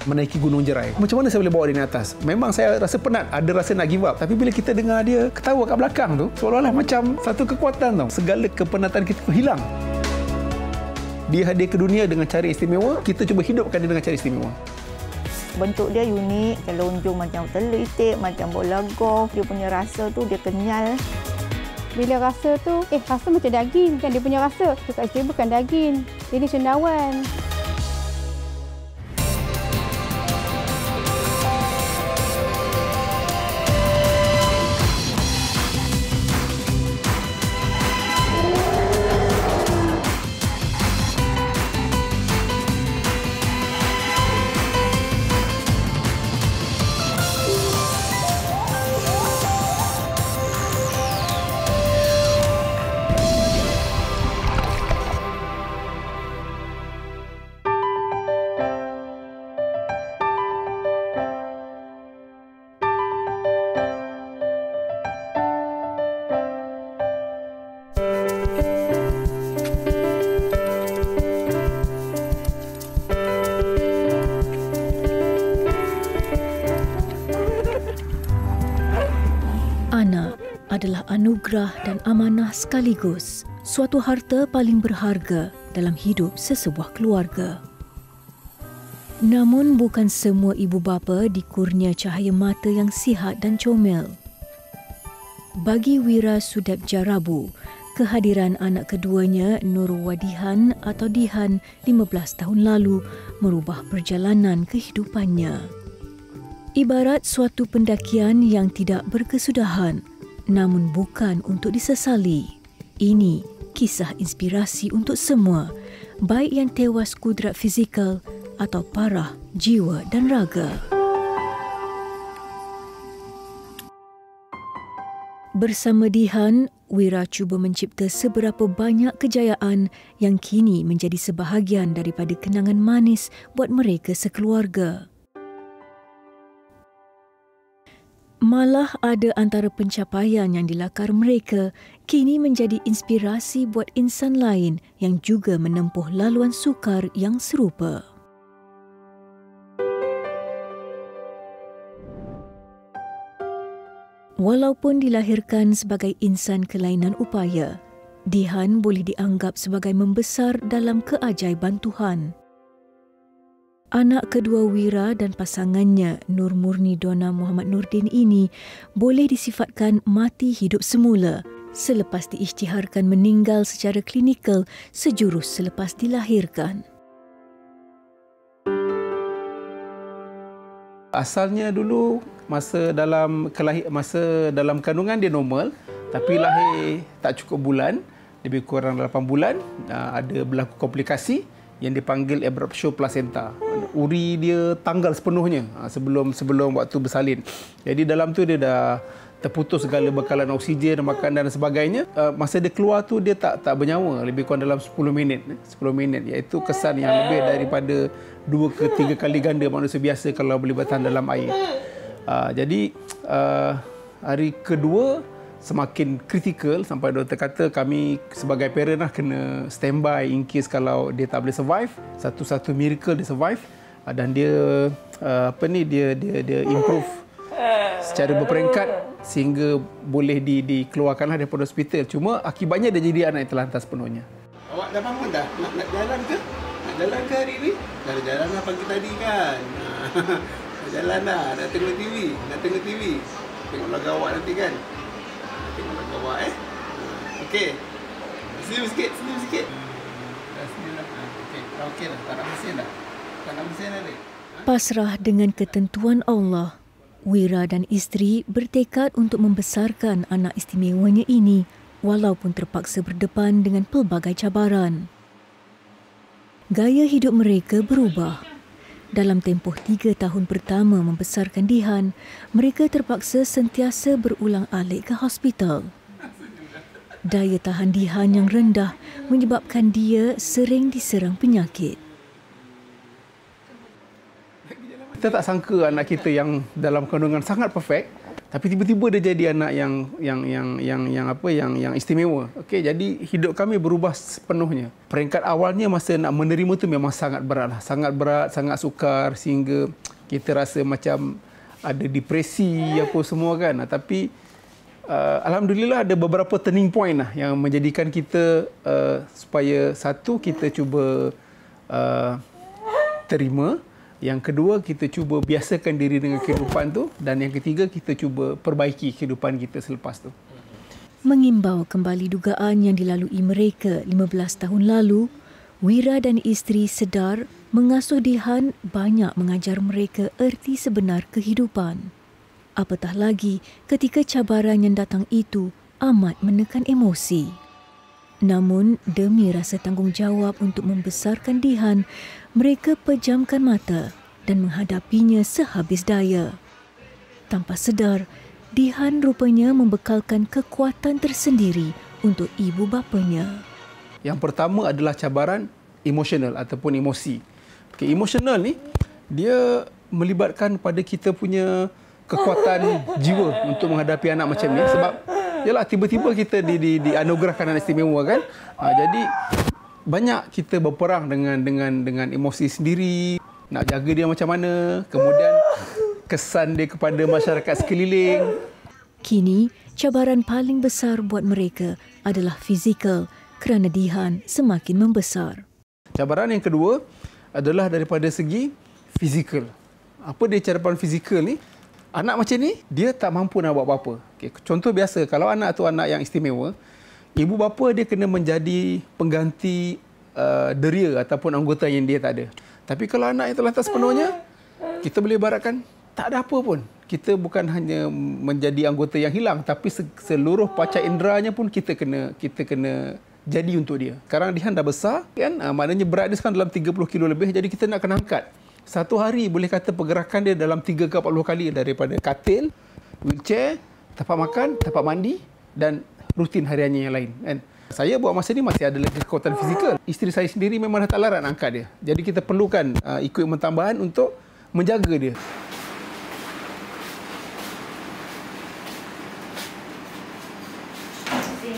menaiki Gunung Jerai. Macam mana saya boleh bawa dia naik atas? Memang saya rasa penat, ada rasa nak give up. Tapi bila kita dengar dia ketawa kat belakang tu, seolah-olah macam satu kekuatan tau. Segala kepenatan kita tu hilang. Dia hadir ke dunia dengan cara istimewa, kita cuba hidupkan dia dengan cara istimewa. Bentuk dia unik, telunjuk macam telur itik, macam bola golf. Dia punya rasa tu dia kenyal. Bila rasa tu, rasa macam daging kan dia punya rasa. Dekat isteri bukan daging, ini cendawan. Anak adalah anugerah dan amanah sekaligus, suatu harta paling berharga dalam hidup sesebuah keluarga. Namun bukan semua ibu bapa dikurnia cahaya mata yang sihat dan comel. Bagi Wira Sudep Jarabu, kehadiran anak keduanya Nur Wadihan atau Dihan 15 tahun lalu merubah perjalanan kehidupannya. Ibarat suatu pendakian yang tidak berkesudahan, namun bukan untuk disesali. Ini kisah inspirasi untuk semua, baik yang tewas kudrat fizikal atau parah jiwa dan raga. Bersama Dihan, Wira cuba mencipta seberapa banyak kejayaan yang kini menjadi sebahagian daripada kenangan manis buat mereka sekeluarga. Malah ada antara pencapaian yang dilakar mereka kini menjadi inspirasi buat insan lain yang juga menempuh laluan sukar yang serupa. Walaupun dilahirkan sebagai insan kelainan upaya, Dihan boleh dianggap sebagai membesar dalam keajaiban Tuhan. Anak kedua Wira dan pasangannya Nur Murni Dona Muhammad Nurdin ini boleh disifatkan mati hidup semula selepas diisytiharkan meninggal secara klinikal sejurus selepas dilahirkan. Asalnya dulu masa dalam kandungan dia normal, tapi lahir tak cukup bulan, lebih kurang 8 bulan, ada berlaku komplikasi yang dipanggil abruptio placenta. Uri dia tanggal sepenuhnya sebelum waktu bersalin. Jadi dalam tu dia dah terputus segala bekalan oksigen, makanan dan sebagainya. Masa dia keluar tu dia tak bernyawa, lebih kurang dalam 10 minit, iaitu kesan yang lebih daripada 2 ke 3 kali ganda manusia biasa kalau boleh bertahan dalam air. Jadi hari kedua semakin kritikal sampai doktor kata kami sebagai parent kena standby in case kalau dia tak boleh survive. Satu-satu miracle dia survive dan dia dia improve secara berperingkat sehingga boleh dikeluarkanlah daripada hospital. Cuma akibatnya dia jadi anak yang terlantar sepenuhnya. Awak dah bangun dah? Nak jalan ke? Nak jalan ke hari ni? Dah jalan lah pagi tadi kan. Dah jalan dah, nak tengok TV. Tengok lagu awak nanti kan. Tengok lagu awak Okey. Senyum sikit. Dah senyum dah. Okey dah. Tak nak mesin dah. Pasrah dengan ketentuan Allah, Wira dan isteri bertekad untuk membesarkan anak istimewanya ini walaupun terpaksa berdepan dengan pelbagai cabaran. Gaya hidup mereka berubah. Dalam tempoh 3 tahun pertama membesarkan Dihan, mereka terpaksa sentiasa berulang-alik ke hospital. Daya tahan Dihan yang rendah menyebabkan dia sering diserang penyakit. Kita tak sangka anak kita yang dalam kandungan sangat perfect Tapi tiba-tiba dia jadi anak yang istimewa. Okey, jadi hidup kami berubah sepenuhnya. Peringkat awalnya masa nak menerima tu memang sangat berat lah. Sangat berat, sangat sukar sehingga kita rasa macam ada depresi apa semua kan. Tapi alhamdulillah ada beberapa turning point lah yang menjadikan kita supaya satu kita cuba terima. Yang kedua, kita cuba biasakan diri dengan kehidupan tu. Dan yang ketiga, kita cuba perbaiki kehidupan kita selepas tu. Mengimbau kembali dugaan yang dilalui mereka 15 tahun lalu, Wira dan isteri sedar mengasuh Dihan banyak mengajar mereka erti sebenar kehidupan. Apatah lagi ketika cabaran yang datang itu amat menekan emosi. Namun, demi rasa tanggungjawab untuk membesarkan Dihan, mereka pejamkan mata dan menghadapinya sehabis daya. Tanpa sedar, Dihan rupanya membekalkan kekuatan tersendiri untuk ibu bapanya. Yang pertama adalah cabaran emosional ataupun emosi. Okay, emosional ni, dia melibatkan pada kita punya kekuatan jiwa untuk menghadapi anak macam ni. Sebab, yalah, tiba-tiba kita dianugerahkan anak istimewa kan. Jadi, banyak kita berperang dengan emosi sendiri, nak jaga dia macam mana, kemudian kesan dia kepada masyarakat sekeliling. Kini, cabaran paling besar buat mereka adalah fizikal kerana Dihan semakin membesar. Cabaran yang kedua adalah daripada segi fizikal. Apa dia cabaran fizikal ni? Anak macam ni, dia tak mampu nak buat apa-apa. Okay, contoh biasa, kalau anak tu anak yang istimewa, ibu bapa dia kena menjadi pengganti deria ataupun anggota yang dia tak ada. Tapi kalau anak yang terlantar sepenuhnya, kita boleh ibaratkan tak ada apa pun. Kita bukan hanya menjadi anggota yang hilang, tapi seluruh panca inderanya pun kita kena jadi untuk dia. Sekarang Dihan dah besar, kan? Maknanya berat dia sekarang dalam 30 kilo lebih, jadi kita nak kena angkat. Satu hari boleh kata pergerakan dia dalam 3 ke 40 kali daripada katil, wheelchair, tempat makan, tempat mandi dan rutin hariannya yang lain. Kan? Saya buat masa ni masih ada lagi kekuatan fizikal. Isteri saya sendiri memang dah tak larat nak angkat dia. Jadi kita perlukan equipment tambahan untuk menjaga dia.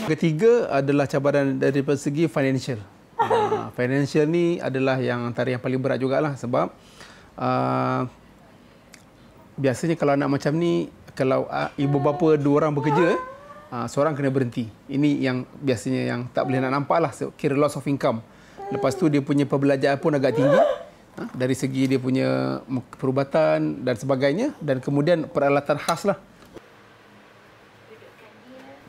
Ketiga adalah cabaran dari segi financial. Financial ni adalah yang antara yang paling berat jugalah sebab biasanya kalau anak macam ni, kalau ibu bapa dua orang bekerja, seorang kena berhenti. Ini yang biasanya yang tak boleh nak nampak lah, kira loss of income. Lepas tu dia punya perbelanjaan pun agak tinggi dari segi dia punya perubatan dan sebagainya, dan kemudian peralatan khas lah.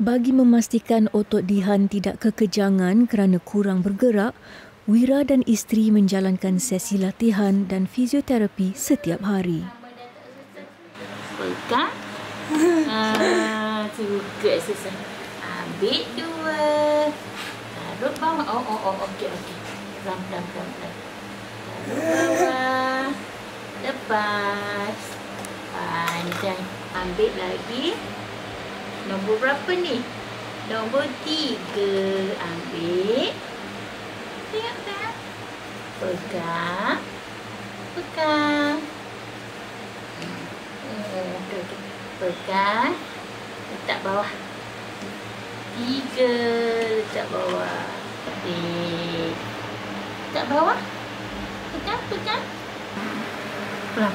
Bagi memastikan otot Dihan tidak kekejangan kerana kurang bergerak, Wira dan isteri menjalankan sesi latihan dan fisioterapi setiap hari. Buka. Suka exercise. Ambil dua. Taruh bawah. Okey. Ram. Taruh bawah. Lepas. Panjang. Ambil lagi. Nombor berapa ni? Nombor 3. Ambil. Tengok tak? Pegang. Okey. Pegang. Letak bawah. 3. Letak bawah. Letak bawah. Pegang. Pelan.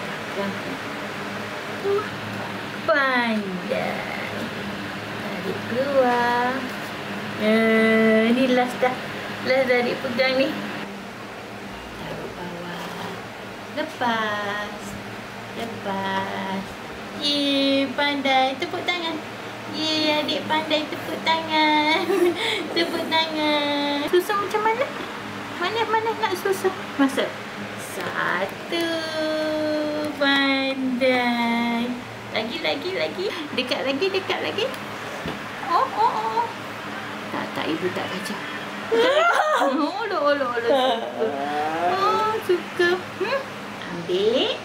Pandai. Tarik keluar. Ni last dah. Last tarik pegang ni. Taruh bawah. Lepas. Pandai. Tepuk tangan. Adik pandai tepuk tangan. Susah macam mana? Mana nak susah? Masuk. 1. Pandai. Lagi. Dekat lagi. Oh. Tak, ibu tak baca. Suka. Ambil.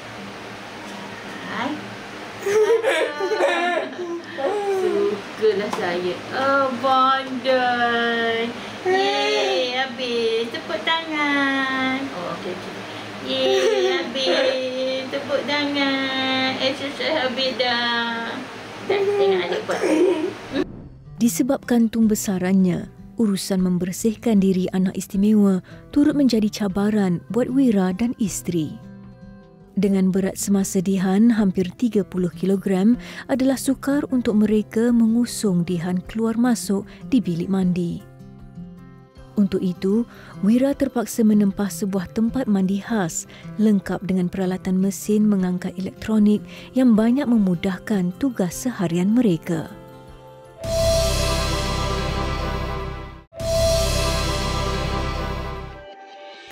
Sukalah saya. Pandai. Habis. Tepuk tangan. Okey. Habis. Tepuk tangan. Exercise habis dah. Tengok adik buat. Disebabkan tumbesarannya, urusan membersihkan diri anak istimewa turut menjadi cabaran buat Wira dan isteri. Dengan berat semasa Dihan hampir 30 kg adalah sukar untuk mereka mengusung Dihan keluar masuk di bilik mandi. Untuk itu, Wira terpaksa menempah sebuah tempat mandi khas lengkap dengan peralatan mesin mengangkat elektronik yang banyak memudahkan tugas seharian mereka.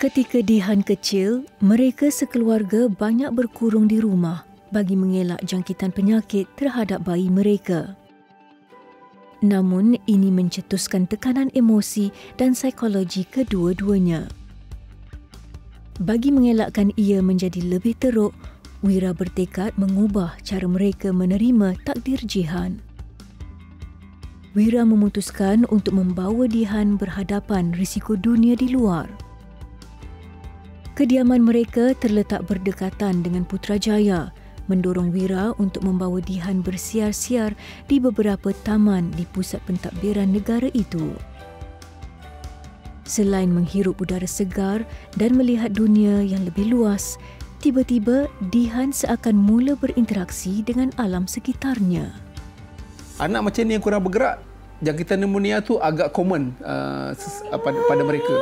Ketika Dihan kecil, mereka sekeluarga banyak berkurung di rumah bagi mengelak jangkitan penyakit terhadap bayi mereka. Namun, ini mencetuskan tekanan emosi dan psikologi kedua-duanya. Bagi mengelakkan ia menjadi lebih teruk, Wira bertekad mengubah cara mereka menerima takdir Jihan. Wira memutuskan untuk membawa Dihan berhadapan risiko dunia di luar. Kediaman mereka terletak berdekatan dengan Putrajaya, mendorong Wira untuk membawa Dihan bersiar-siar di beberapa taman di pusat pentadbiran negara itu. Selain menghirup udara segar dan melihat dunia yang lebih luas, tiba-tiba Dihan seakan mula berinteraksi dengan alam sekitarnya. Anak macam ni yang kurang bergerak, jangkitan pneumonia tu agak common pada mereka.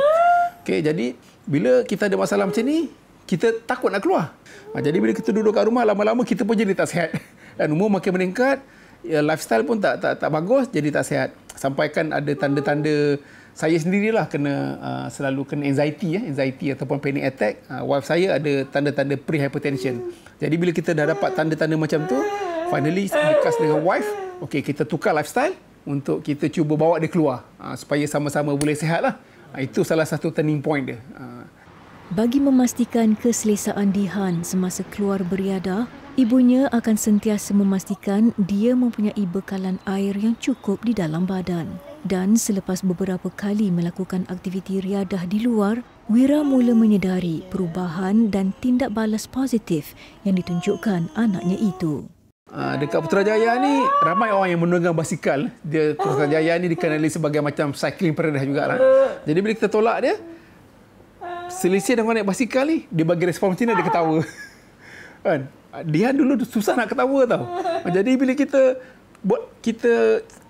Okey, jadi bila kita ada masalah macam ni, kita takut nak keluar. Jadi bila kita duduk kat rumah, lama-lama kita pun jadi tak sihat. Dan umur makin meningkat, lifestyle pun tak bagus, jadi tak sihat. Sampai kan ada tanda-tanda, saya sendirilah selalu kena anxiety ataupun panic attack. Wife saya ada tanda-tanda pre-hypertension. Jadi bila kita dah dapat tanda-tanda macam tu, finally discuss dengan wife, okey, kita tukar lifestyle untuk kita cuba bawa dia keluar supaya sama-sama boleh sihat lah. Itu salah satu turning point dia. Bagi memastikan keselesaan Dihan semasa keluar beriadah, ibunya akan sentiasa memastikan dia mempunyai bekalan air yang cukup di dalam badan. Dan selepas beberapa kali melakukan aktiviti riadah di luar, Wira mula menyedari perubahan dan tindak balas positif yang ditunjukkan anaknya itu. Dekat Putrajaya ni ramai orang yang menunggang basikal. Putrajaya ni dikenali sebagai macam cycling paradise jugalah. Jadi bila kita tolak dia, selisih dengan naik basikal ni, dia bagi respon macam ni, dia ketawa. Kan? Dia dulu susah nak ketawa tau. Jadi bila kita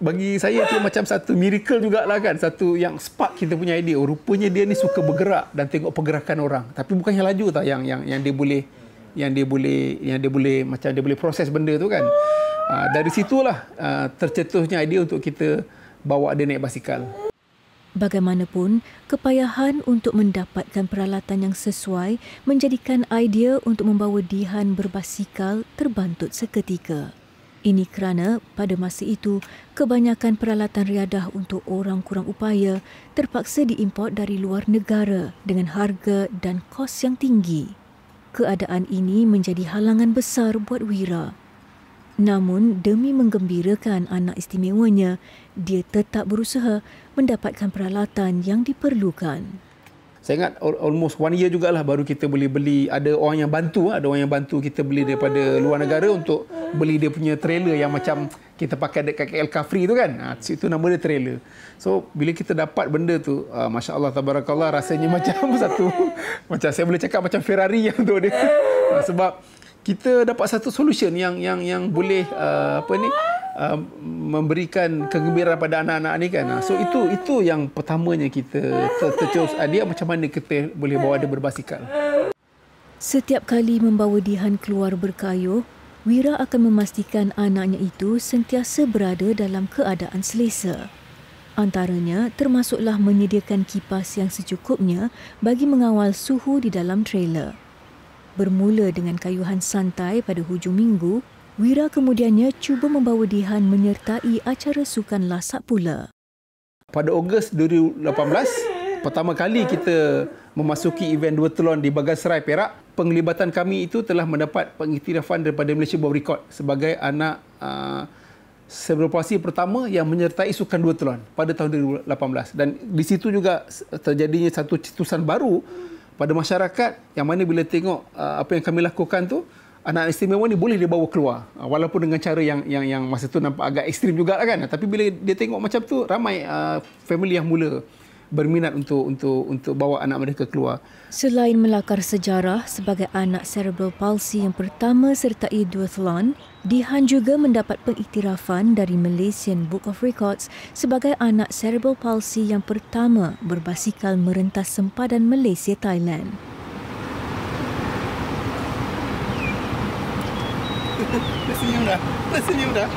bagi saya tu macam satu miracle jugalah kan, satu yang spark kita punya idea. Rupanya dia ni suka bergerak dan tengok pergerakan orang. Tapi bukan yang laju tau, yang dia boleh macam dia boleh proses benda tu kan. Dari situlah tercetusnya idea untuk kita bawa dia naik basikal. Bagaimanapun, kepayahan untuk mendapatkan peralatan yang sesuai menjadikan idea untuk membawa Dihan berbasikal terbantut seketika. Ini kerana pada masa itu, kebanyakan peralatan riadah untuk orang kurang upaya terpaksa diimport dari luar negara dengan harga dan kos yang tinggi. Keadaan ini menjadi halangan besar buat Wira. Namun, demi menggembirakan anak istimewanya, dia tetap berusaha mendapatkan peralatan yang diperlukan. Saya ingat almost 1 year jugalah baru kita boleh beli. Ada orang yang bantu kita beli daripada luar negara untuk beli dia punya trailer yang macam kita pakai dekat KL Car Free tu kan. Itu nama dia trailer. So bila kita dapat benda tu, Masya Allah tabarakallah, rasanya macam macam saya boleh cakap macam Ferrari yang tu dia. Sebab kita dapat satu solution yang boleh memberikan kegembiraan pada anak-anak ni kan. So itu yang pertamanya kita tercus dia macam mana kita boleh bawa dia berbasikal. Setiap kali membawa Dihan keluar berkayuh, Wira akan memastikan anaknya itu sentiasa berada dalam keadaan selesa. Antaranya termasuklah menyediakan kipas yang secukupnya bagi mengawal suhu di dalam trailer. Bermula dengan kayuhan santai pada hujung minggu, Wira kemudiannya cuba membawa Dihan menyertai acara sukan lasak pula. Pada Ogos 2018, pertama kali kita memasuki event duathlon di Baganserai, Perak. Penglibatan kami itu telah mendapat pengiktirafan daripada Malaysia World Record sebagai anak selebrasi pertama yang menyertai sukan duathlon pada tahun 2018. Dan di situ juga terjadinya satu cetusan baru pada masyarakat yang mana bila tengok apa yang kami lakukan tu, anak istimewa ni boleh dibawa keluar. Walaupun dengan cara yang masa tu nampak agak ekstrim juga kan. Tapi bila dia tengok macam tu, ramai family yang mula berminat untuk bawa anak mereka keluar. Selain melakar sejarah sebagai anak cerebral palsy yang pertama sertai duathlon, Dihan juga mendapat pengiktirafan dari Malaysian Book of Records sebagai anak cerebral palsy yang pertama berbasikal merentas sempadan Malaysia-Thailand. Dah senyum dah.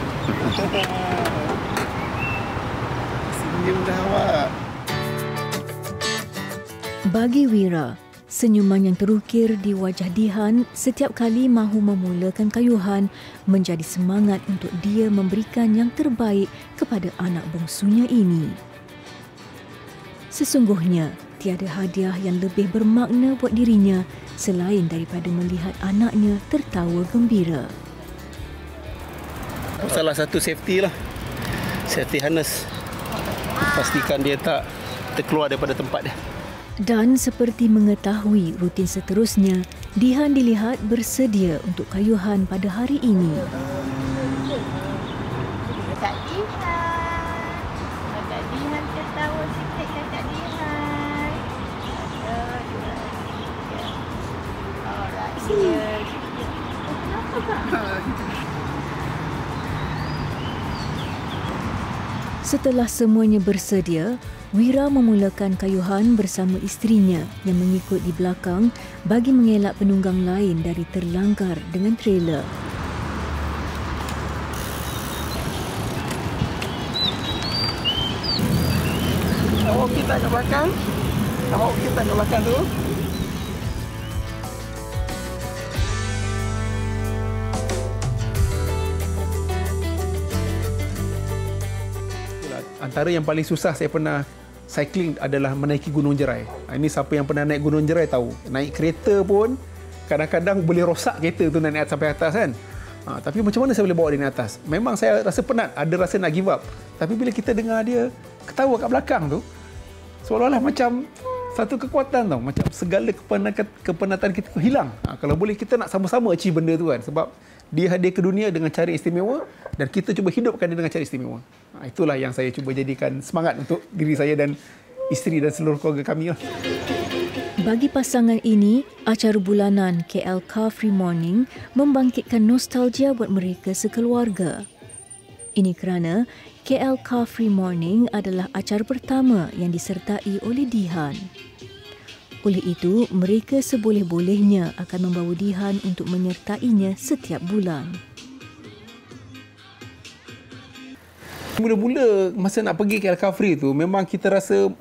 Senyum dah awak. Bagi Wira, senyuman yang terukir di wajah Dihan setiap kali mahu memulakan kayuhan menjadi semangat untuk dia memberikan yang terbaik kepada anak bongsunya ini. Sesungguhnya, tiada hadiah yang lebih bermakna buat dirinya selain daripada melihat anaknya tertawa gembira. Salah satu safety lah. Safety harness. Pastikan dia tak terkeluar daripada tempat dia. Dan seperti mengetahui rutin seterusnya, Dihan dilihat bersedia untuk kayuhan pada hari ini. Kakak Dihan tertawa sikit Kakak Dihan. Alright, kenapa Kak? Setelah semuanya bersedia, Wira memulakan kayuhan bersama isterinya yang mengikut di belakang bagi mengelak penunggang lain dari terlanggar dengan trailer. Awak kita ke belakang. Tu. Antara yang paling susah saya pernah cycling adalah menaiki Gunung Jerai. Ini siapa yang pernah naik Gunung Jerai tahu. Naik kereta pun kadang-kadang boleh rosak kereta tu naik sampai atas kan. Tapi macam mana saya boleh bawa dia naik atas? Memang saya rasa penat, ada rasa nak give up. Tapi bila kita dengar dia ketawa kat belakang tu, seolah-olah macam satu kekuatan tau. Macam segala kepenatan kita tu hilang. Kalau boleh kita nak sama-sama achieve benda tu kan. Sebab dia hadir ke dunia dengan cara istimewa dan kita cuba hidupkan dia dengan cara istimewa. Itulah yang saya cuba jadikan semangat untuk diri saya dan isteri dan seluruh keluarga kami lah. Bagi pasangan ini, acara bulanan KL Car Free Morning membangkitkan nostalgia buat mereka sekeluarga. Ini kerana KL Car Free Morning adalah acara pertama yang disertai oleh Dihan. Oleh itu, mereka seboleh-bolehnya akan membawa Dihan untuk menyertainya setiap bulan. Mula-mula masa nak pergi KL Car Free tu, memang kita rasa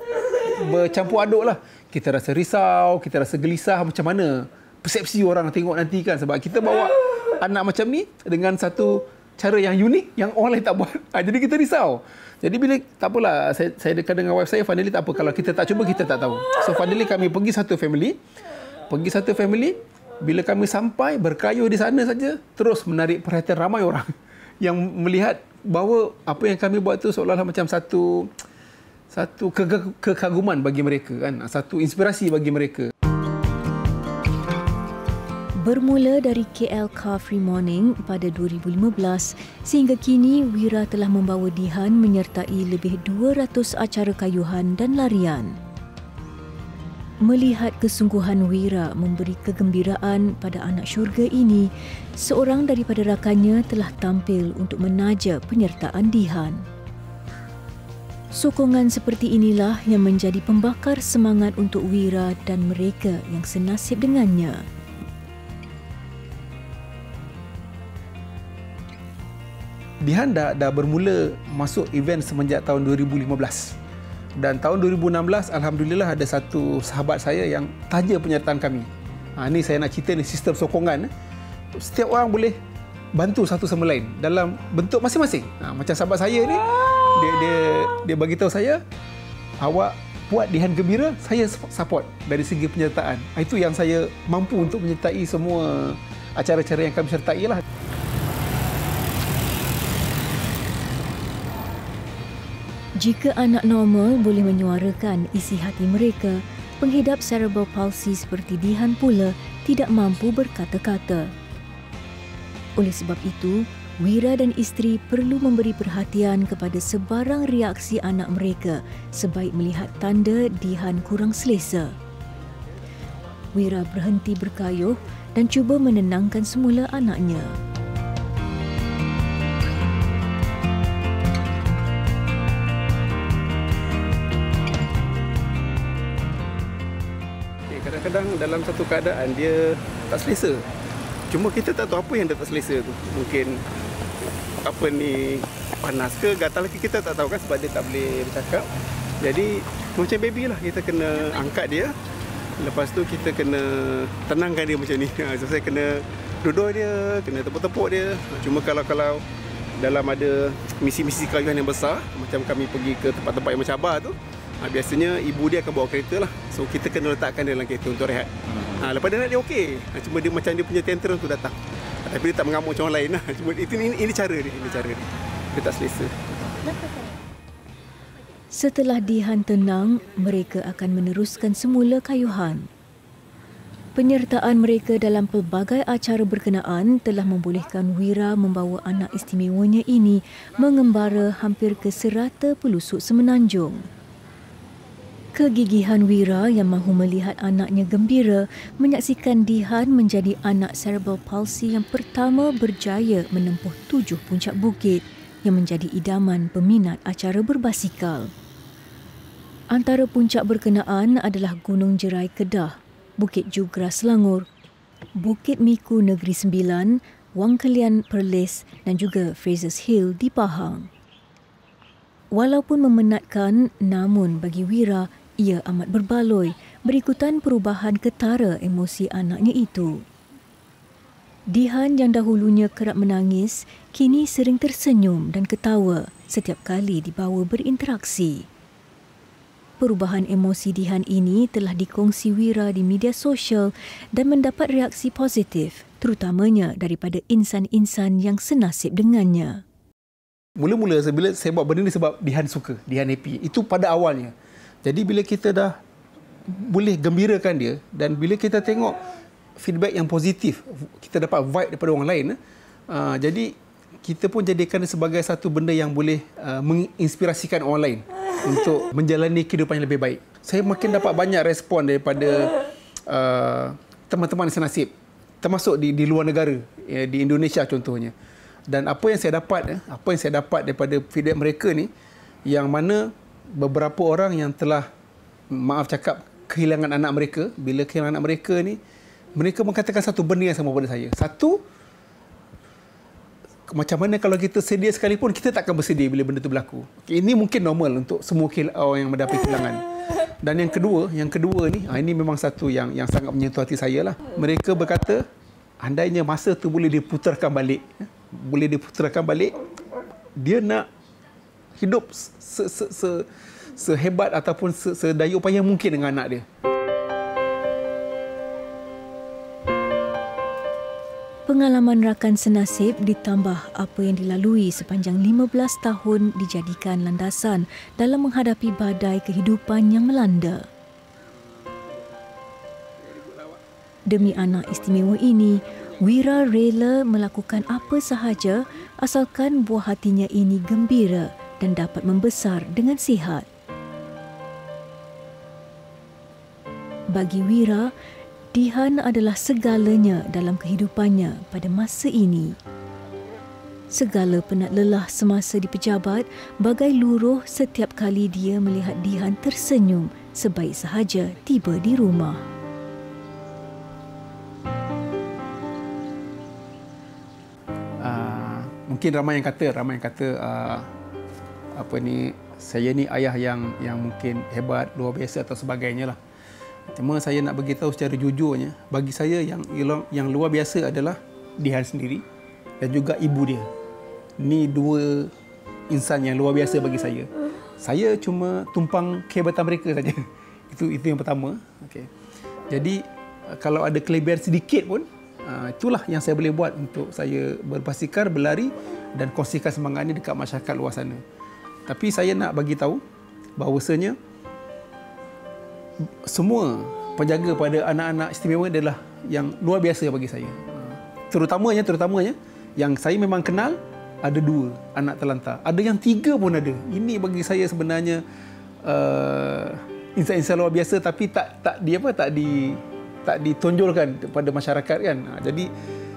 bercampur aduk lah. Kita rasa risau, kita rasa gelisah macam mana persepsi orang tengok nanti kan. Sebab kita bawa anak macam ni dengan satu cara yang unik yang orang lain tak buat. Jadi kita risau. Jadi bila tak apalah, saya dekat dengan wife saya, finally tak apa. Kalau kita tak cuba, kita tak tahu. So finally kami pergi satu family. Bila kami sampai, berkayuh di sana saja, terus menarik perhatian ramai orang yang melihat bahawa apa yang kami buat tu seolah-olah macam satu kekaguman bagi mereka kan, satu inspirasi bagi mereka. Bermula dari KL Car Free Morning pada 2015, sehingga kini Wira telah membawa Dihan menyertai lebih 200 acara kayuhan dan larian. Melihat kesungguhan Wira memberi kegembiraan pada anak syurga ini, seorang daripada rakannya telah tampil untuk menaja penyertaan Dihan. Sokongan seperti inilah yang menjadi pembakar semangat untuk Wira dan mereka yang senasib dengannya. Dihan dah bermula masuk event semenjak tahun 2015. Dan tahun 2016, Alhamdulillah ada satu sahabat saya yang taja penyertaan kami. Ini saya nak cerita ni, sistem sokongan. Setiap orang boleh bantu satu sama lain dalam bentuk masing-masing. Macam sahabat saya ni, dia bagi tahu saya, awak buat Dihan gembira, saya support dari segi penyertaan. Itu yang saya mampu untuk menyertai semua acara-acara yang kami sertai lah. Jika anak normal boleh menyuarakan isi hati mereka, penghidap cerebral palsy seperti Dihan pula tidak mampu berkata-kata. Oleh sebab itu, Wira dan isteri perlu memberi perhatian kepada sebarang reaksi anak mereka sebaik melihat tanda Dihan kurang selesa. Wira berhenti berkayuh dan cuba menenangkan semula anaknya. Kadang-kadang dalam satu keadaan dia tak selesa. Cuma kita tak tahu apa yang dia tak selesa tu. Mungkin apa ni, panas ke gatal ke, kita tak tahu kan, sebab dia tak boleh bercakap. Jadi macam baby lah, kita kena angkat dia. Lepas tu kita kena tenangkan dia macam ni. So saya kena duduk dia, kena tepuk-tepuk dia. Cuma kalau dalam ada misi-misi kayuhan yang besar, macam kami pergi ke tempat-tempat yang mencabar tu, biasanya ibu dia akan bawa kereta lah. So kita kena letakkan dia dalam kereta untuk rehat. Lepas dia okey. Cuma dia macam dia punya tantrum tu datang. Tapi dia tak mengamuk macam orang lain lah. Cuma ini cara dia. Dia tak selesa. Setelah Dihan tenang, mereka akan meneruskan semula kayuhan. Penyertaan mereka dalam pelbagai acara berkenaan telah membolehkan Wira membawa anak istimewanya ini mengembara hampir ke serata pelosok Semenanjung. Kegigihan Wira yang mahu melihat anaknya gembira menyaksikan Dihan menjadi anak cerebral palsy yang pertama berjaya menempuh 7 puncak bukit yang menjadi idaman peminat acara berbasikal. Antara puncak berkenaan adalah Gunung Jerai Kedah, Bukit Jugra Selangor, Bukit Miku Negeri Sembilan, Wang Kelian Perlis dan juga Fraser's Hill di Pahang. Walaupun memenatkan, namun bagi Wira, ia amat berbaloi berikutan perubahan ketara emosi anaknya itu. Dihan yang dahulunya kerap menangis, kini sering tersenyum dan ketawa setiap kali dibawa berinteraksi. Perubahan emosi Dihan ini telah dikongsi Wira di media sosial dan mendapat reaksi positif, terutamanya daripada insan-insan yang senasib dengannya. Mula-mula bila saya buat benda ni sebab Dihan suka, Dihan happy. Itu pada awalnya. Jadi bila kita dah boleh gembirakan dia dan bila kita tengok feedback yang positif, kita dapat vibe daripada orang lain, jadi kita pun jadikan sebagai satu benda yang boleh menginspirasikan orang lain untuk menjalani kehidupan yang lebih baik. Saya makin dapat banyak respon daripada teman-teman senasib, termasuk di luar negara, di Indonesia contohnya. Dan apa yang saya dapat daripada feedback mereka ni, yang mana beberapa orang yang telah, maaf cakap, kehilangan anak mereka. Bila kehilangan anak mereka ni, mereka mengatakan satu benda yang sama pada saya. Satu, macam mana kalau kita sedia sekalipun, kita tak akan bersedia bila benda tu berlaku. Ini mungkin normal untuk semua orang yang mendapat kehilangan. Dan yang kedua ni, ini memang satu yang sangat menyentuh hati saya lah. Mereka berkata, andainya masa tu boleh diputarkan balik, dia nak hidup sehebat ataupun sedaya upaya mungkin dengan anak dia. Pengalaman rakan senasib ditambah apa yang dilalui sepanjang 15 tahun dijadikan landasan dalam menghadapi badai kehidupan yang melanda. Demi anak istimewa ini, Wira rela melakukan apa sahaja asalkan buah hatinya ini gembira dan dapat membesar dengan sihat. Bagi Wira, Dihan adalah segalanya dalam kehidupannya pada masa ini. Segala penat lelah semasa di pejabat bagai luruh setiap kali dia melihat Dihan tersenyum sebaik sahaja tiba di rumah. Mungkin ramai yang kata saya ni ayah yang mungkin hebat, luar biasa atau sebagainya lah. Cuma saya nak beritahu secara jujurnya, bagi saya yang luar biasa adalah Dihan sendiri dan juga ibu dia. Ni dua insan yang luar biasa bagi saya. Saya cuma tumpang kehebatan mereka saja. Itu yang pertama. Okay. Jadi kalau ada kelebihan sedikit pun, itulah yang saya boleh buat untuk saya berbasikal, berlari dan kongsikan semangat ini dekat masyarakat luar sana. Tapi saya nak bagi tahu bahawasanya semua penjaga pada anak-anak istimewa adalah yang luar biasa bagi saya. Terutamanya Yang saya memang kenal ada 2 anak terlantar. Ada yang 3 pun ada. Ini bagi saya sebenarnya insan-insan luar biasa, tapi tak ditonjolkan kepada masyarakat kan. Jadi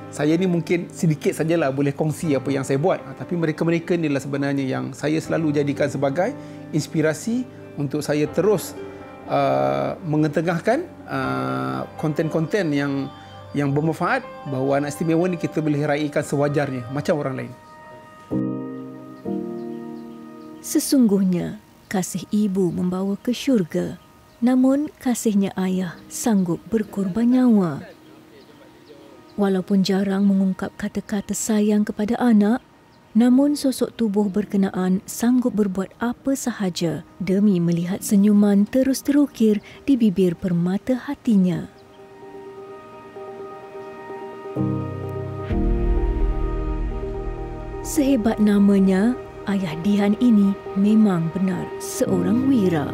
saya ni mungkin sedikit sajalah boleh kongsi apa yang saya buat, tapi mereka-mereka inilah sebenarnya yang saya selalu jadikan sebagai inspirasi untuk saya terus mengetengahkan konten-konten yang bermanfaat, bahawa anak istimewa ni kita boleh raikan sewajarnya macam orang lain. Sesungguhnya kasih ibu membawa ke syurga, namun kasihnya ayah sanggup berkorban nyawa. Walaupun jarang mengungkap kata-kata sayang kepada anak, namun sosok tubuh berkenaan sanggup berbuat apa sahaja demi melihat senyuman terus terukir di bibir permata hatinya. Sehebat namanya, ayah Dihan ini memang benar seorang wira.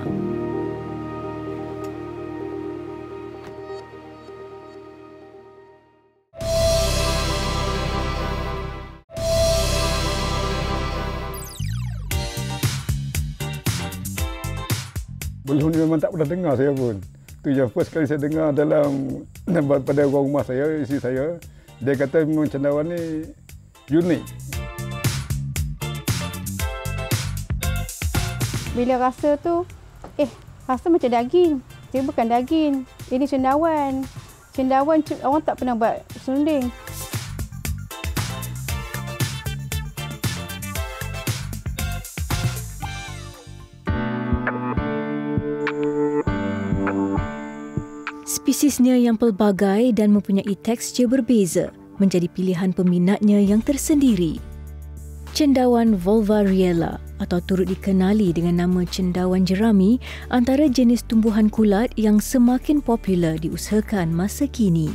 Belum ni memang tak pernah dengar saya pun. Itu yang first kali saya dengar pada orang rumah saya, isteri saya. Dia kata memang cendawan ni unik. Bila rasa tu, rasa macam daging. Dia bukan daging. Ini cendawan. Cendawan orang tak pernah buat serunding. Spesiesnya yang pelbagai dan mempunyai tekstur berbeza menjadi pilihan peminatnya yang tersendiri. Cendawan Volvariella atau turut dikenali dengan nama cendawan jerami antara jenis tumbuhan kulat yang semakin popular diusahakan masa kini.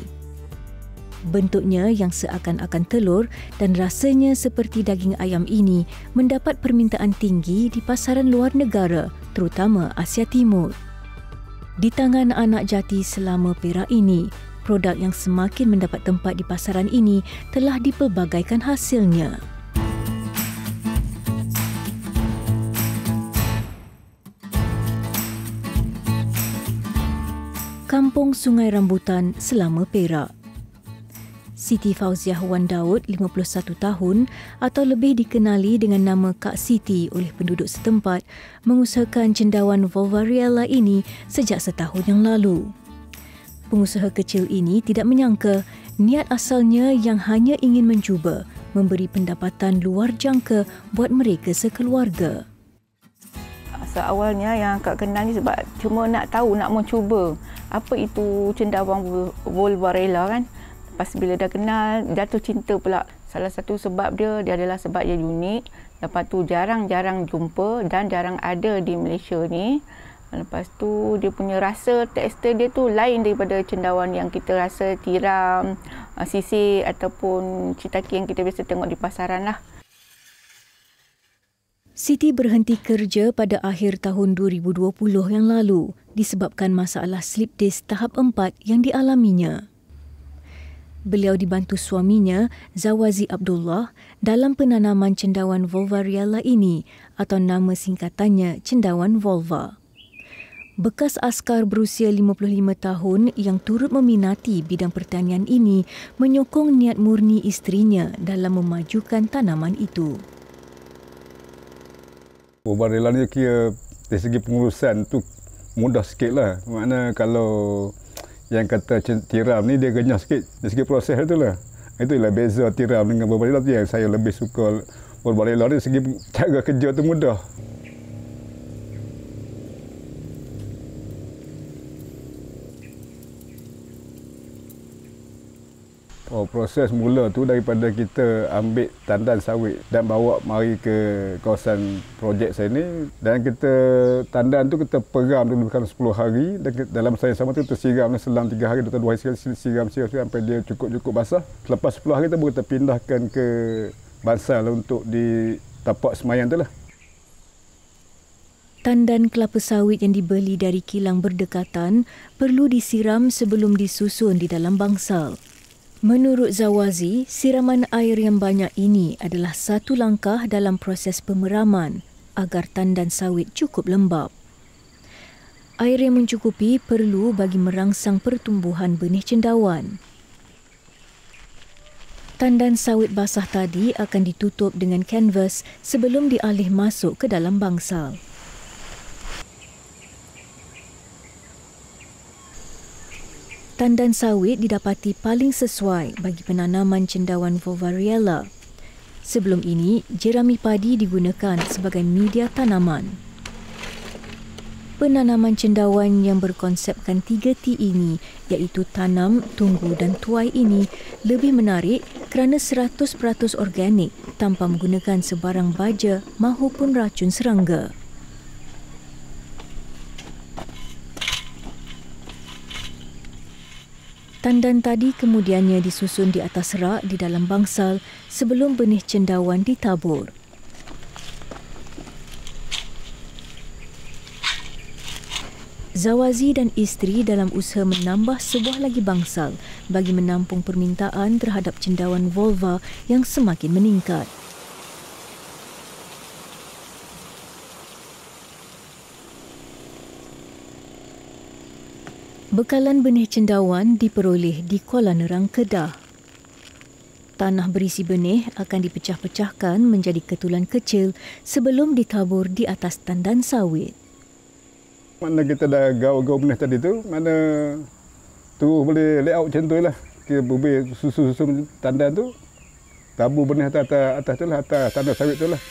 Bentuknya yang seakan-akan telur dan rasanya seperti daging ayam ini mendapat permintaan tinggi di pasaran luar negara, terutama Asia Timur. Di tangan anak jati selama Perak ini, produk yang semakin mendapat tempat di pasaran ini telah dipelbagaikan hasilnya. Kampung Sungai Rambutan selama Perak. Siti Fauziah Wan Daud, 51 tahun atau lebih dikenali dengan nama Kak Siti oleh penduduk setempat, mengusahakan cendawan Volvariella ini sejak setahun yang lalu. Pengusaha kecil ini tidak menyangka niat asalnya yang hanya ingin mencuba memberi pendapatan luar jangka buat mereka sekeluarga. Awalnya yang Kak kenal ni sebab cuma nak tahu, nak mencuba apa itu cendawan Volvariella kan. Lepas bila dah kenal, jatuh cinta pula. Salah satu sebab dia adalah sebab dia unik. Lepas tu jarang-jarang jumpa dan jarang ada di Malaysia ni. Lepas tu dia punya rasa, tekstur dia tu lain daripada cendawan yang kita rasa tiram, sisir ataupun citaki yang kita biasa tengok di pasaran lah. Siti berhenti kerja pada akhir tahun 2020 yang lalu disebabkan masalah slip disk tahap 4 yang dialaminya. Beliau dibantu suaminya, Zawazi Abdullah, dalam penanaman cendawan Volvariella ini atau nama singkatannya cendawan Volva. Bekas askar berusia 55 tahun yang turut meminati bidang pertanian ini menyokong niat murni isterinya dalam memajukan tanaman itu. Volvariella ni kira dari segi pengurusan tu mudah sikit lah. Maknanya kalau yang kata tiram ni dia renyah sikit dari segi proses itulah. Itulah beza tiram dengan Volvariella tu yang saya lebih suka. Volvariella ni segi cara kerja tu mudah. Proses mula tu daripada kita ambil tandan sawit dan bawa mari ke kawasan projek saya ni, dan kita tandan tu kita peram dulu 10 hari dan dalam masa yang sama tu kita siram selang 3 hari atau 2 hari sekali, siram sampai dia cukup basah. Selepas 10 hari kita baru kita pindahkan ke bansal untuk di tapak semayang tu lah. Tandan kelapa sawit yang dibeli dari kilang berdekatan perlu disiram sebelum disusun di dalam bangsal. Menurut Zawazi, siraman air yang banyak ini adalah satu langkah dalam proses pemeraman agar tandan sawit cukup lembap. Air yang mencukupi perlu bagi merangsang pertumbuhan benih cendawan. Tandan sawit basah tadi akan ditutup dengan kanvas sebelum dialih masuk ke dalam bangsal. Tandan sawit didapati paling sesuai bagi penanaman cendawan Volvariella. Sebelum ini, jerami padi digunakan sebagai media tanaman. Penanaman cendawan yang berkonsepkan 3T ini, iaitu tanam, tunggu dan tuai ini lebih menarik kerana 100% organik tanpa menggunakan sebarang baja mahupun racun serangga. Tandan tadi kemudiannya disusun di atas rak di dalam bangsal sebelum benih cendawan ditabur. Zawazi dan isteri dalam usaha menambah sebuah lagi bangsal bagi menampung permintaan terhadap cendawan Volva yang semakin meningkat. Bekalan benih cendawan diperoleh di Kuala Nerang, Kedah. Tanah berisi benih akan dipecah-pecahkan menjadi ketulan kecil sebelum ditabur di atas tandan sawit. Mana kita dah gaul benih tadi tu, mana tu boleh layout macam tu lah. Kita bubuh susun tandan tu, tabur benih atas tu lah, atas tandan sawit tu lah.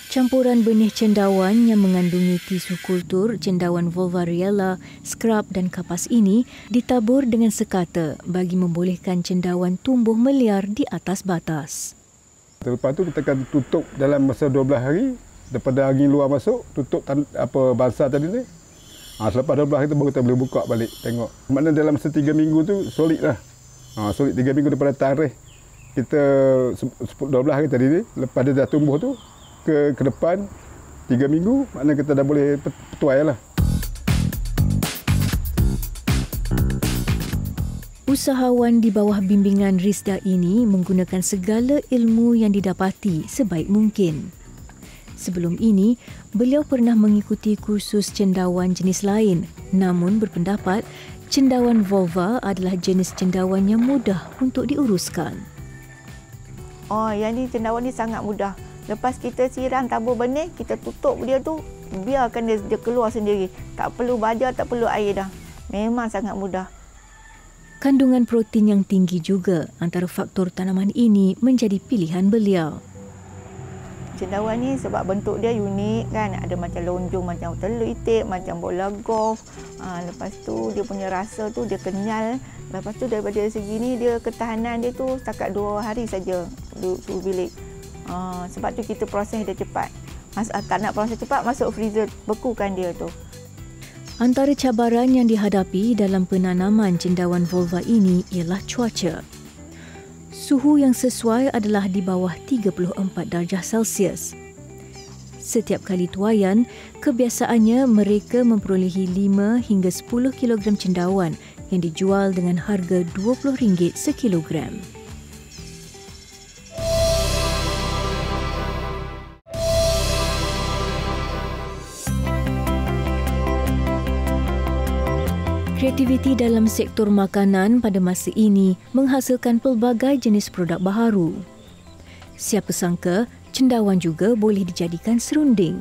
Campuran benih cendawan yang mengandungi tisu kultur cendawan Volvariella, scrub dan kapas ini ditabur dengan sekata bagi membolehkan cendawan tumbuh meliar di atas batas. Lepas tu kita akan tutup dalam masa 12 hari daripada angin luar masuk, tutup bangsal tadi ni. Selepas 12 hari tu baru kita boleh buka balik tengok. Maknanya dalam masa 3 minggu tu solid lah. Solid 3 minggu daripada tarikh kita 12 hari tadi ni, lepas dia dah tumbuh tu ke depan 3 minggu, maknanya kita dah boleh petuai lah. Usahawan di bawah bimbingan Rizda ini menggunakan segala ilmu yang didapati sebaik mungkin. Sebelum ini, beliau pernah mengikuti kursus cendawan jenis lain, namun berpendapat cendawan Volva adalah jenis cendawan yang mudah untuk diuruskan. Oh, yang ni cendawan ni sangat mudah. Lepas kita siram tabur benih, kita tutup dia tu, biarkan dia keluar sendiri. Tak perlu baja, tak perlu air dah. Memang sangat mudah. Kandungan protein yang tinggi juga antara faktor tanaman ini menjadi pilihan beliau. Cendawan ni sebab bentuk dia unik kan, ada macam lonjong, macam telur itik, macam bola golf. Lepas tu dia punya rasa tu dia kenyal. Lepas tu daripada segi ni dia ketahanan dia tu setakat 2 hari saja duduk suhu bilik. Sebab tu kita proses dia cepat. Tak nak proses cepat, masuk freezer, bekukan dia tu. Antara cabaran yang dihadapi dalam penanaman cendawan Volva ini ialah cuaca. Suhu yang sesuai adalah di bawah 34 darjah Celsius. Setiap kali tuaian, kebiasaannya mereka memperolehi 5 hingga 10 kilogram cendawan yang dijual dengan harga RM20 sekilogram. Kreativiti dalam sektor makanan pada masa ini menghasilkan pelbagai jenis produk baharu. Siapa sangka, cendawan juga boleh dijadikan serunding.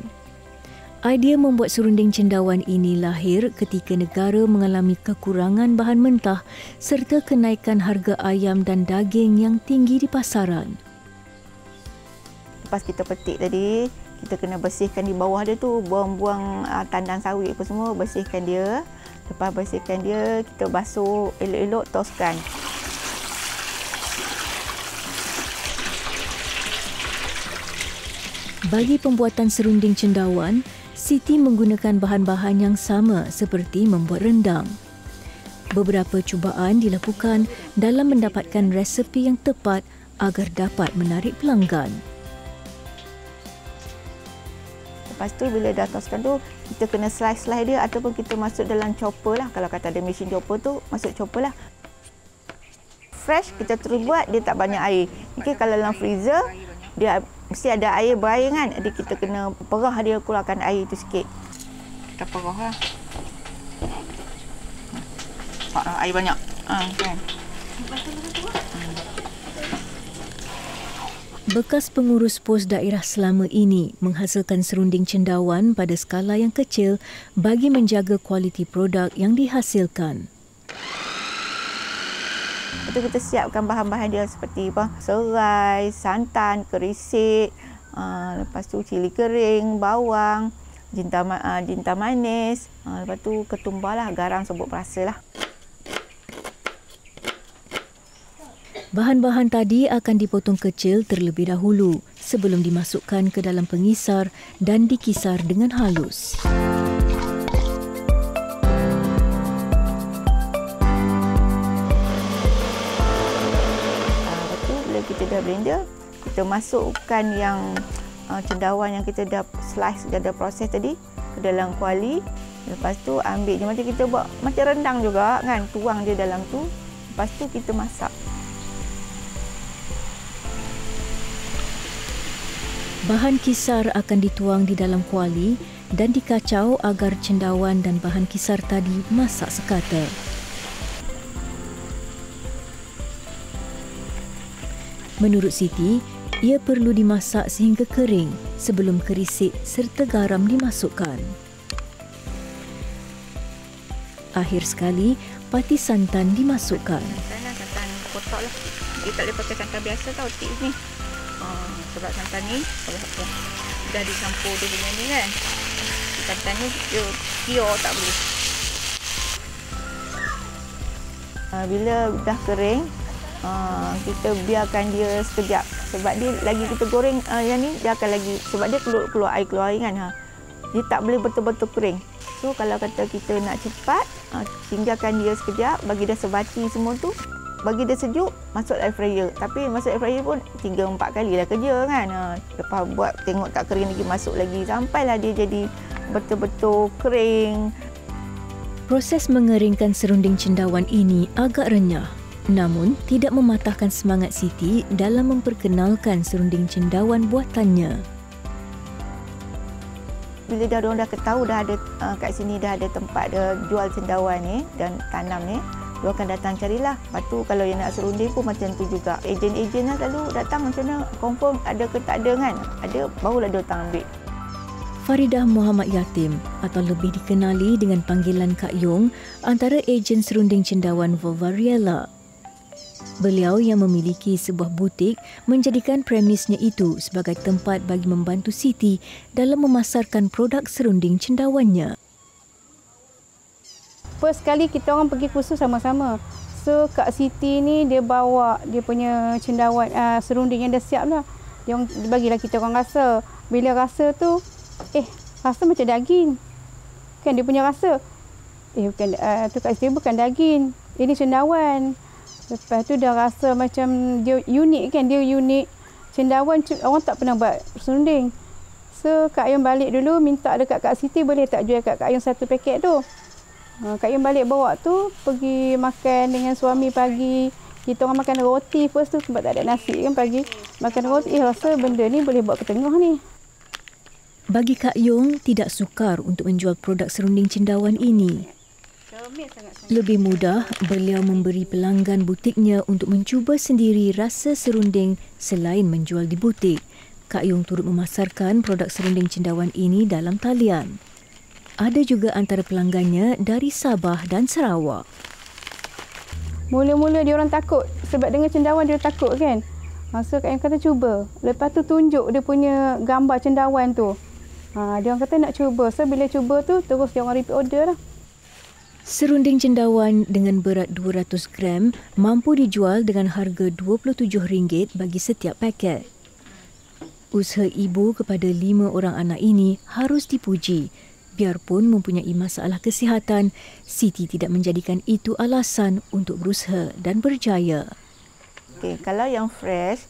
Idea membuat serunding cendawan ini lahir ketika negara mengalami kekurangan bahan mentah serta kenaikan harga ayam dan daging yang tinggi di pasaran. Lepas kita petik tadi, kita kena bersihkan di bawah dia tu, buang-buang tandan sawit apa semua, bersihkan dia. Lepas bersihkan dia, kita basuh elok-elok, toskan. Bagi pembuatan serunding cendawan, Siti menggunakan bahan-bahan yang sama seperti membuat rendang. Beberapa cubaan dilakukan dalam mendapatkan resepi yang tepat agar dapat menarik pelanggan. Lepas tu bila dah toskan tu, kita kena slice-slice dia ataupun kita masuk dalam chopper lah. Kalau kata ada mesin chopper tu, masuk chopper lah. fresh, kita terus buat, dia tak banyak air. Okey, kalau dalam freezer, dia mesti ada air berair kan. Jadi kita kena perah dia, keluarkan air tu sikit. Kita perah lah. Air banyak. Kan. Bekas pengurus pos daerah selama ini menghasilkan serunding cendawan pada skala yang kecil bagi menjaga kualiti produk yang dihasilkan. Itu kita siapkan bahan-bahan dia seperti serai, santan, kerisik, lepas tu cili kering, bawang, jintan manis, lepas tu ketumbar lah, garam sebut perasa lah. Bahan-bahan tadi akan dipotong kecil terlebih dahulu sebelum dimasukkan ke dalam pengisar dan dikisar dengan halus. Lepas tu bila kita dah blender, kita masukkan yang cendawan yang kita dah slice, dah proses tadi ke dalam kuali. Lepas tu ambil je macam kita buat macam rendang juga kan, tuang dia dalam tu. Lepas tu kita masak. Bahan kisar akan dituang di dalam kuali dan dikacau agar cendawan dan bahan kisar tadi masak sekata. Menurut Siti, ia perlu dimasak sehingga kering sebelum kerisik serta garam dimasukkan. Akhir sekali, pati santan dimasukkan. Santan kotak lah. Kita tak boleh pakai santan biasa tau, tips ni. Sebab santan ni kalau dah dicampur dia punya ni kan, santan ni dia pure tak boleh. Bila dah kering, kita biarkan dia sekejap sebab dia lagi kita goreng yang ni dia akan lagi, sebab dia keluar air kan, dia tak boleh betul-betul kering. So kalau kata kita nak cepat, tinggalkan dia sekejap, bagi dia sebati semua tu. Bagi dia sejuk, masuk air fryer. Tapi masuk air fryer pun 3-4 kali lah kerja kan. Lepas buat, tengok tak kering lagi, masuk lagi. Sampailah dia jadi betul-betul kering. Proses mengeringkan serunding cendawan ini agak renyah. Namun, tidak mematahkan semangat Siti dalam memperkenalkan serunding cendawan buatannya. Bila orang dah ketahui dah ada kat sini dah ada tempat dia jual cendawan ni dan tanam ni, dia akan datang carilah. Lepas tu kalau yang nak serunding pun macam tu juga. Ejen-ejen lah selalu datang macam mana, confirm ada ke tak ada kan. Ada, barulah dia datang ambil. Faridah Muhammad Yatim atau lebih dikenali dengan panggilan Kak Yong antara ejen serunding cendawan Volvariella. Beliau yang memiliki sebuah butik menjadikan premisnya itu sebagai tempat bagi membantu Siti dalam memasarkan produk serunding cendawannya. First kali kita orang pergi kursus sama-sama. So Kak Siti ni dia bawa dia punya cendawan serunding yang dah siap lah. Dia bagilah kita orang rasa. Bila rasa tu, rasa macam daging. Kan dia punya rasa. Bukan, tu Kak Siti bukan daging. Ini cendawan. Lepas tu dah rasa macam dia unik kan. Dia unik. Cendawan orang tak pernah buat serunding. So Kak Ayun balik dulu minta dekat Kak Siti boleh tak jual kat Kak Ayun 1 paket tu. Kak Ayun balik bawa tu pergi makan dengan suami pagi. Kita orang makan roti first tu sebab tak ada nasi kan pagi. Makan roti, rasa benda ni boleh buat ke tengah ni. Bagi Kak Yong tidak sukar untuk menjual produk serunding cendawan ini. Lebih mudah beliau memberi pelanggan butiknya untuk mencuba sendiri rasa serunding selain menjual di butik. Kak Yong turut memasarkan produk serunding cendawan ini dalam talian. Ada juga antara pelanggannya dari Sabah dan Sarawak. Mula-mula dia orang takut sebab dengan cendawan dia takut kan. So Kak Ayun kata cuba. Lepas tu tunjuk dia punya gambar cendawan tu. Dia orang kata nak cuba. So bila cuba tu terus dia orang repeat order lah. Serunding cendawan dengan berat 200 gram mampu dijual dengan harga RM27 bagi setiap paket. Usaha ibu kepada 5 orang anak ini harus dipuji. Biarpun mempunyai masalah kesihatan, Siti tidak menjadikan itu alasan untuk berusaha dan berjaya. Kalau yang fresh,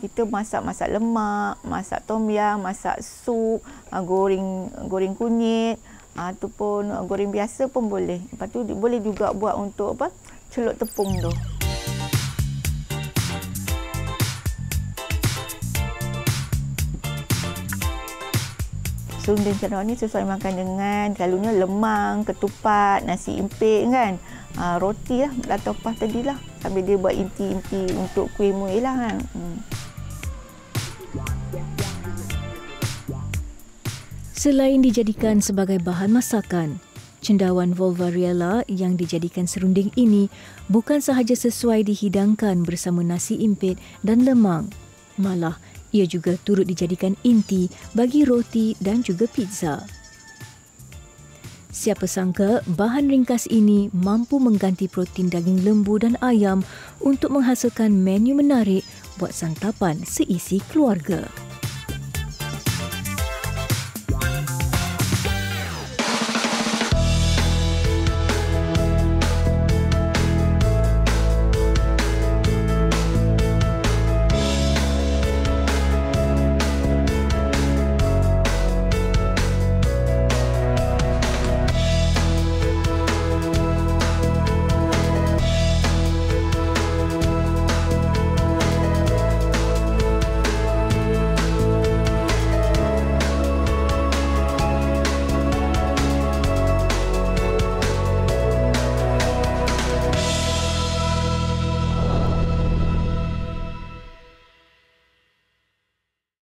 kita masak lemak, masak tom yam, masak sup, goreng kunyit, ataupun goreng biasa pun boleh. Lepas tu boleh juga buat untuk celup tepung tu. serunding cendawan ni sesuai makan dengan selalunya lemang, ketupat, nasi impit kan. Roti lah, atau pas tadi lah. Sambil dia buat inti-inti untuk kuih muih lah kan. Selain dijadikan sebagai bahan masakan, cendawan Volvarella yang dijadikan serunding ini bukan sahaja sesuai dihidangkan bersama nasi impit dan lemang. Malah, ia juga turut dijadikan inti bagi roti dan juga pizza. Siapa sangka bahan ringkas ini mampu mengganti protein daging lembu dan ayam untuk menghasilkan menu menarik buat santapan seisi keluarga.